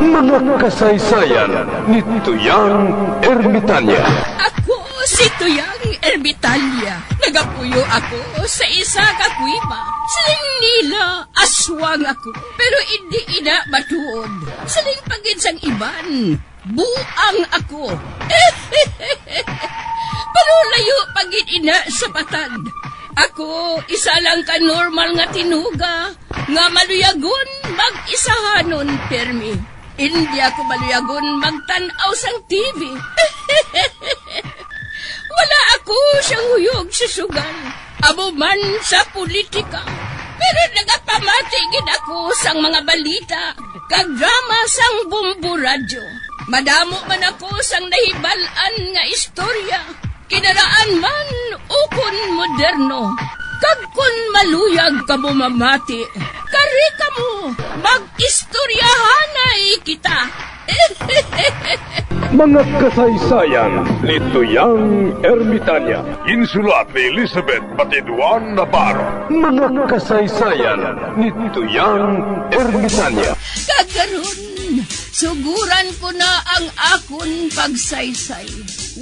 Mga kasaysayan ni Tuyang Ermitanya. Ako si Tuyang Ermitanya. Nagapuyo ako sa isa ka kuiba. Siling nila, aswang ako. Pero hindi ina matuod. Siling paginsang iban, buang ako. Pero layo pagin ina sa patad. Ako, isa lang ka normal nga tinuga, nga maluyagon mag-isahanon permi. Hindi ako maluyagon magtanaw sang TV. Wala ako siyang huyog sa sugal, abo man sa politika. Pero nagapamatagin ako sang mga balita, kag drama sang bumbu radyo. Madamo man ako sang nahibalan nga istorya, kinaraan man ukon moderno. Kag kun maluyag ka mo mamati, kari ka mo, mag-istoryahanay kita. Mga kasaysayan ni Tuyang Ermitanya. Insulat ni Elizabeth Batiduan Navarro. Mga kasaysayan ni Tuyang Ermitanya. Kagaron, suguran ko na ang akon pagsaysay.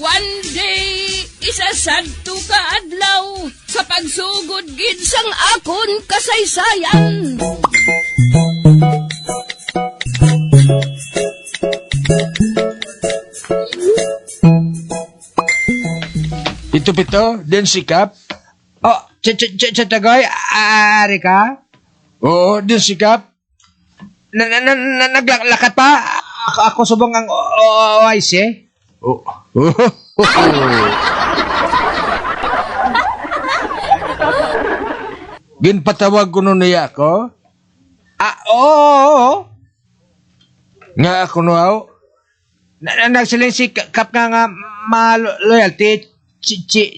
One day, isasadto ka adlaw sa pagsugod gid sang akon kasaysayan. Pito, din sikap. Oh, Chatagoy, ari ka? Oo, din sikap. Naglakat pa? Ako subong ang OIC eh. Oh. Ginpatawag ko nun niya ako? Oo. Nga ako nuaw. Nagsiling si kap nga ma-loyalty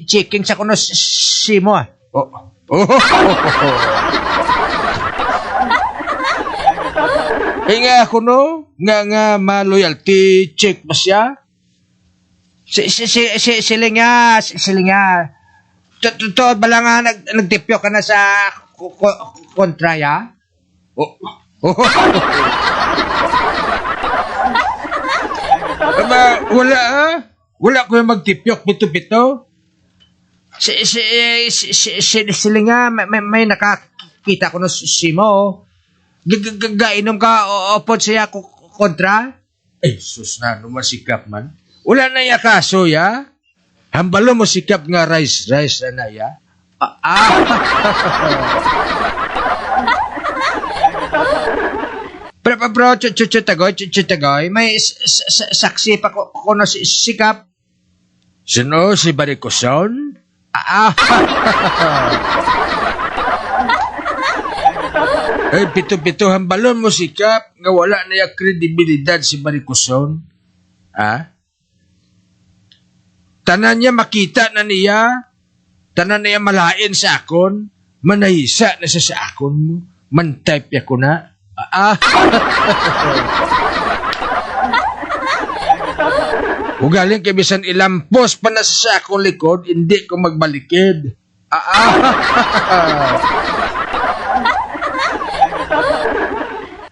checking sa kuno si mo ah. Nga ako no, nga ma-loyalty check ba siya? Siling nga. Totoo ba lang nga nagtipyo ka na sa kontra ya? Wala ko yung magtipyok bito-bito. Sila nga, may nakakita ko na si mo. Gainom ka o po siya kontra? Eh, sus na, masikap man. Wala na ya kaso ya. Hambalo mo sikap nga rice na ya. Bro, Chutagoy, may saksi pa ko na sikap. Sino? Si Baricoson? Eh, pito-pito, hambalon mo sikap nga wala na yung kredibilidad si Baricoson. Tanan niya makita na niya, tanan niya malain sa akon, manahisa na sa akon mo, man-type ya ko na. Ugaling kay bisan ilampos pa na sa akong likod, hindi ko magbalikid.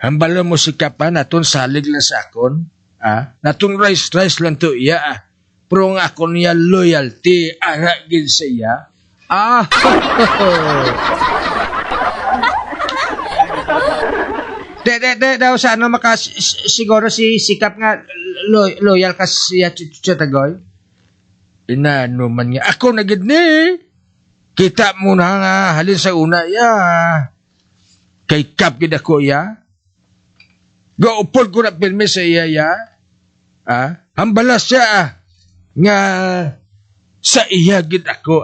Hambalo mo si Kapan, natun salig lang sa akon. Natun rice lang to iya. Pero nga ako niya loyalty, aragin sa iya. Daw sa ano siguro si Sikap nga loyal ka siya Chatagoy. Inano man nga ako na gid ni. Kita mo na nga halin sa una ya. Kay Kap gid ako ya. Gaupol ko na pilme sa iya ya. Hambala siya nga sa iya gid ako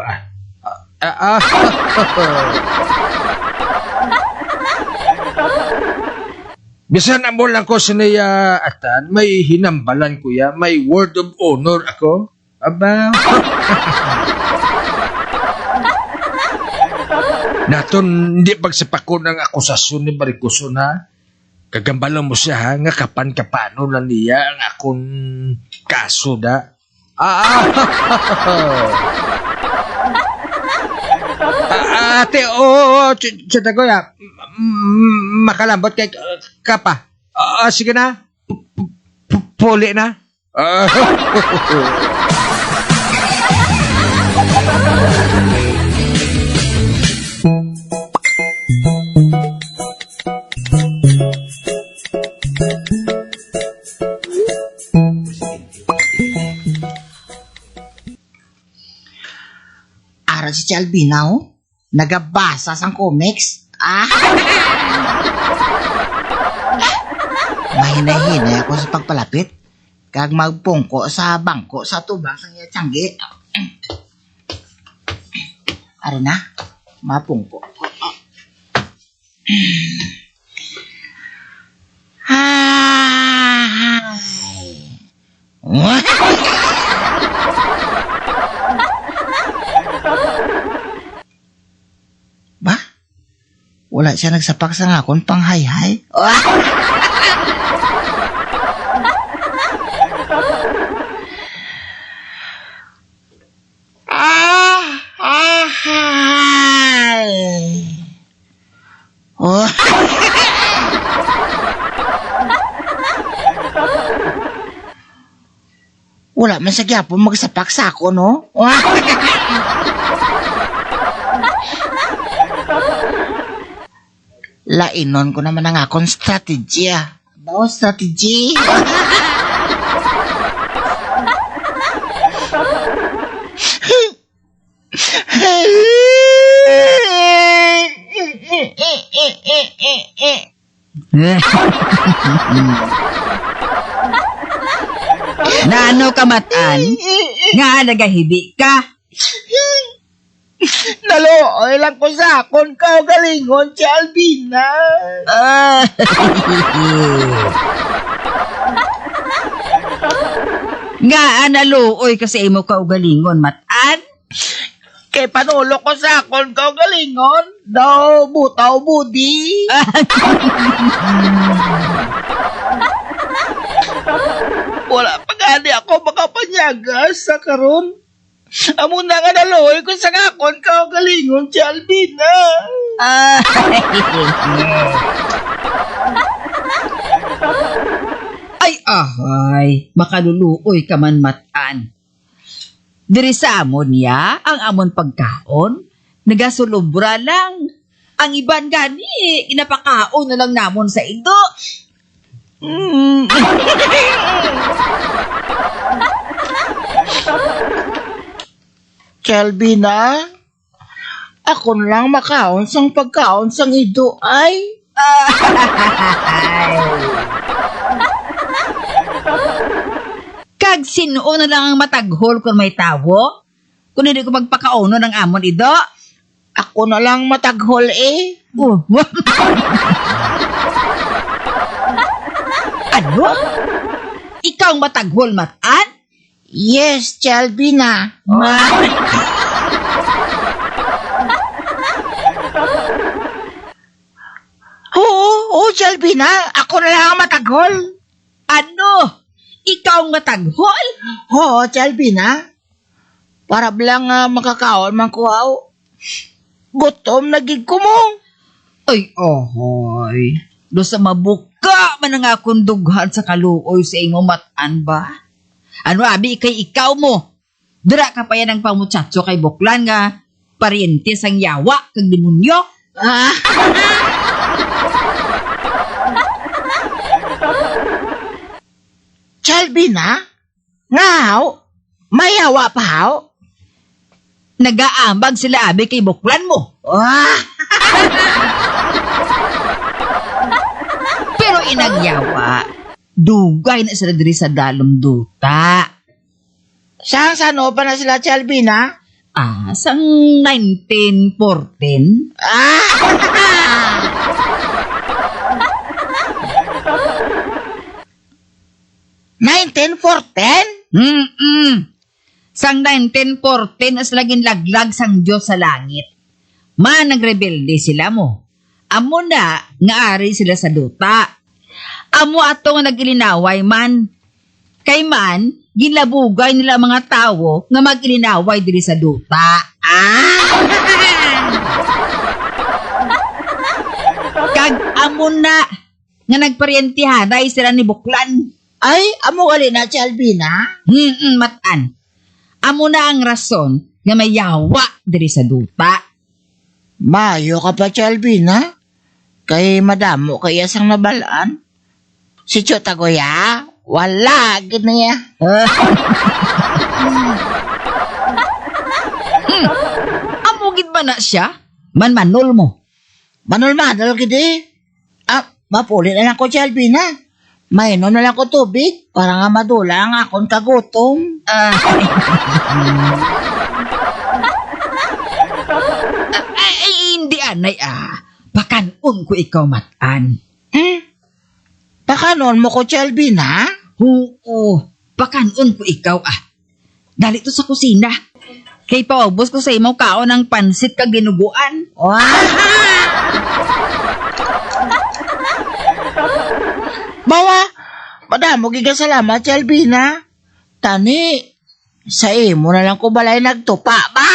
Bisan mo lang ko sa niya atan, may hinambalan ko ya, may word of honor ako. Aba. Naton, hindi pagsapako ng akusasyon ni Baricoson ha. Kagambalan mo siya ha, nga kapan-kapano na niya ang akong kaso da. Ate, Chatagoy ha. Makalambot kay Kapa. Sige na. Muli na. Ara si Chalbina, oh. Nagabasa sang comics. Mahina-hina ako sa pagpalapit. Kag magpungko sa bangko sa tubang sang iya tiyanggi. Ara na, mapungko. Ba? Wala siya nagsapak sa ngakon pang hay-hay. Wala man sa gyapon magsapak sa ako, no? Lainon ko naman ang akong strategy, Bao strategy? Naano ka matan? Nga nagahibi ka? Naluoy lang ko sa akon ka galingon si Albina. Nga naluoy kasi imo ka ugalingon matan? Kay panulo ko sa akon ka galingon. Daw butaw budi. Wala pa gani ako makapanyagas sa karon. Amo na nga naluoy ko sa akon ka galingon si Albina. Ay, makaluluoy ka man matan. Diri sa amon ya, ang amon pagkaon, nagasulubra lang. Ang iban gani, inapakaon na lang namon sa ido. Albina, ako na lang makaon sang pagkaon sang ido ay. Kag sino na lang ang mataghol kung may tawo? Kung hindi ko magpakauno ng amon ido? Ako na lang mataghol eh. Ano? Ikaw ang mataghol matan? Yes, Albina. Oo, Albina. Ako na lang ang mataghol. Ano? Ikaw ang mataghol? Oo, Albina. Para bilang makakaon man kuhaw. Gutom nagig ko mo. Ay, ohoy. Do sa mabuka man ang akong dughan sa kaluoy sa imo matan ba? Ano abi kay ikaw mo? Dira ka pa yan ang pamutsatso kay Buklan nga pariente sang yawa kag demonyo? Albina? Ngaw? May yawa pa haw? Nagaambag sila abi kay Buklan mo. Pero inagyawa, dugay na sila diri sa dalom duta. Saan pa na sila, Albina? Sang 1914? 1914? Sang 1914 as laging laglag sang Diyos sa langit. Nagrebelde sila mo. Amo na nga ari sila sa duta. Amo ato nga nagilinaway man. Kay man, ginlabugay nila mga tawo nga magilinaway diri sa duta. Kag amo na nga nagparyentihanay sila ni Buklan. Ay, amo gali na si Albina. Matan. Amo na ang rason nga may yawa diri sa duta. Mayo ka pa si Albina. Kay madamo kaya sang nabalaan. Si Chotagoya, wala gini. Amugid ba na siya? Manmanol mo. Manol-manol gidi. Mapuli na lang ko si Albina. Mainom na lang ko tubig para nga madulang akong kagutom. Hindi anay Pakanon ko ikaw matan. Pakanon mo ko si Albina? Oo, pakanon ko ikaw Dali to sa kusina. Kay paubos ko sa imaw kaon ng pansit kag dinuguan. Bawa, madamo giga salamat si Albina. Tani, sa imo na lang ko balay nagtupa ba?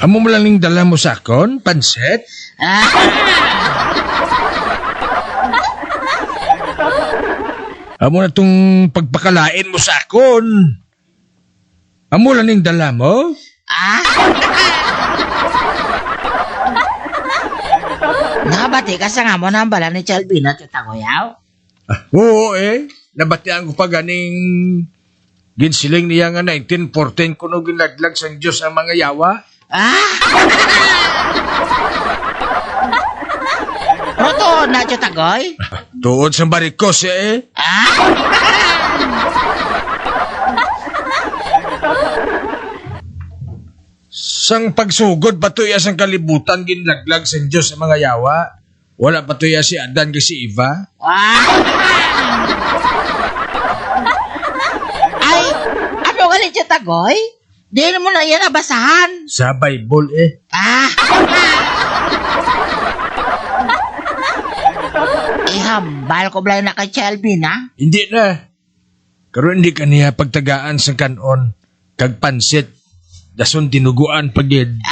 Amo mo lang ning dala mo sa akon, pansit? Amo na tong pagpakalain mo sa akon. Amo lang ning dala mo? Nakabati ka sa nga mo ng bala ni Albina at Tagoyaw? Oo Nabatian ko pa ganing ginsiling niya nga 1914 kuno ginlaglag sang Diyos ang mga yawa. Roto na Tagoy? Tuod sa barikos Sang pagsugod patuya sang kalibutan ginlaglag sang Diyos ang mga yawa. Wala patuya si Adan kay si Eva. Ay, ano gali si Tagoy? Di mo na yan nabasahan. Sa Bible Ihambal ko balay na kay Albina. Hindi na. Karon hindi kaniya pagtagaan sa kanon. Kag pansit. Dason dinuguan pagid.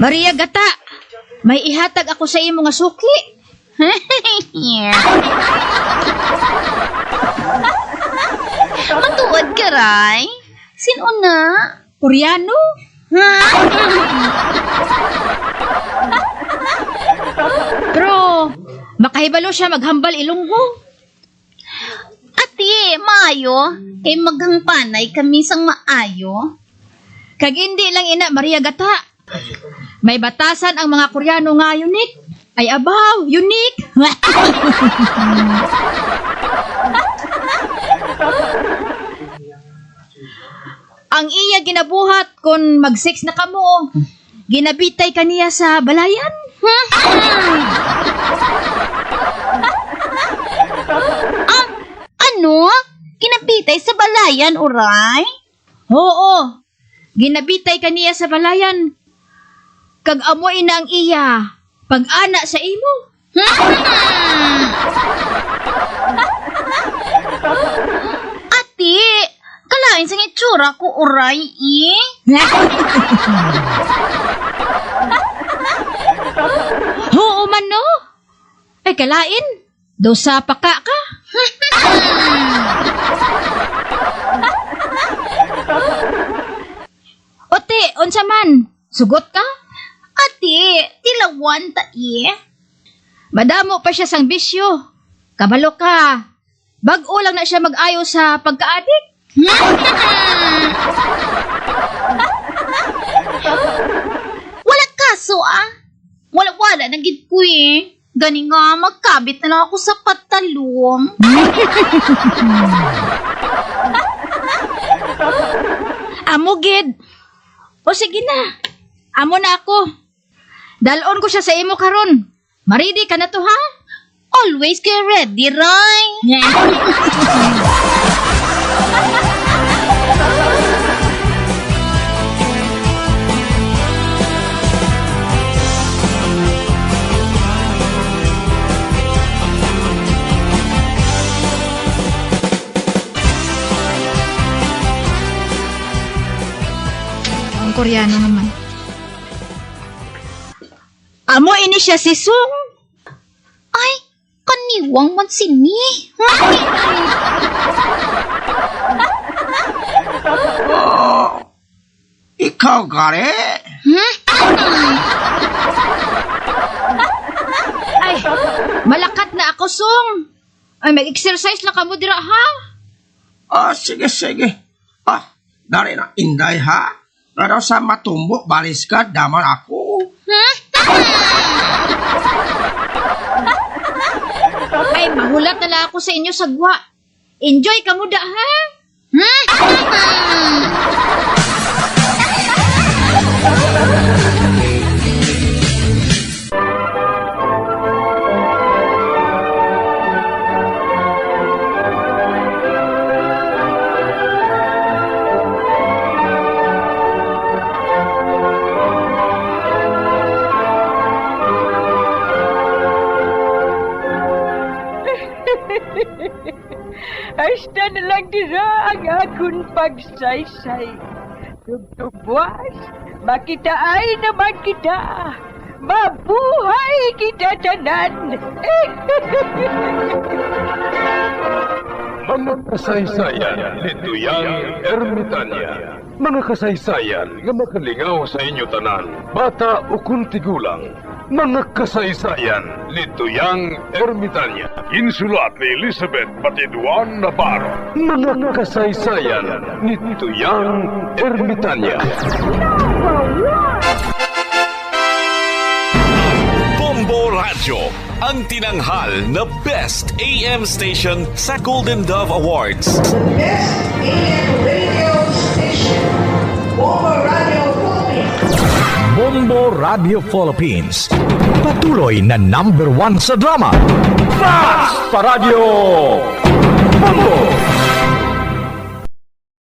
Maria Gata, may ihatag ako sa imo nga sukli. Matuod ka, Ray? Sino na? Koreano? Pero, makahibalo siya maghambal Ilonggo. Ati, maayo. Kay maghangpanay kami sang maayo. Kag hindi lang ina Maria Gata. May batasan ang mga Koreano nga unique. Ay abaw, unique. Ang iya ginabuhat kung mag-sex na kamo. Ginabitay kaniya sa balayan. Ano? Kinabitay sa balayan, uray? Oo. Ginabitay kaniya sa balayan. Kag amoy na ang iya. Pag-ana sa imo. Ati, kalain sa itsura ko, uray, Oo man no. Ay kalain. Dosa pa ka. Ote, unsa man? Sugot ka? Ati, tilawan ta, Madamo pa siya sang bisyo. Kabalo ka. Bag-o lang na siya mag-ayo sa pagka-adik. Wala kaso, Wala na gid ko, Gani nga, magkabit na lang ako sa patalong. Amo, gid. O sige na. Amo na ako. Dalon ko siya sa imo karon. Maridi ka na to, ha? Always ka ready, Roy. Ang Koreano naman. Amo ini siya si Sung. Ay, kaniwang man sini. Ikaw, gare? Ay, malakat na ako, Sung. Ay, mag-exercise na kamo dira, ha? Sige. Dari na inday ha. Pero sa matumbok, balis ka, daman ako. Ay, mahulat na lang ako sa inyo sagwa. Enjoy ka mo da, ha? Hasta na lang dira ang akong pagsaysay. Tugtugwas, makitaan naman kita. Mabuhay kita tanan. Mga kasaysayan ni Tuyang Ermitanya. Mga kasaysayan nga makalingaw sa inyo tanan, bata o kuntigulang. Mga kasaysayan ni Tuyang Ermitanya. Insulat ni Elizabeth Batiduan Navarro. Mga kasaysayan ni Tuyang Ermitanya. Bombo Radio, ang tinanghal na Best AM Station sa Golden Dove Awards. Best AM radio station, Bombo Radio Philippines. Bombo Radio Philippines. Patuloy na #1 sa drama. Fast Paradyo! Bombo!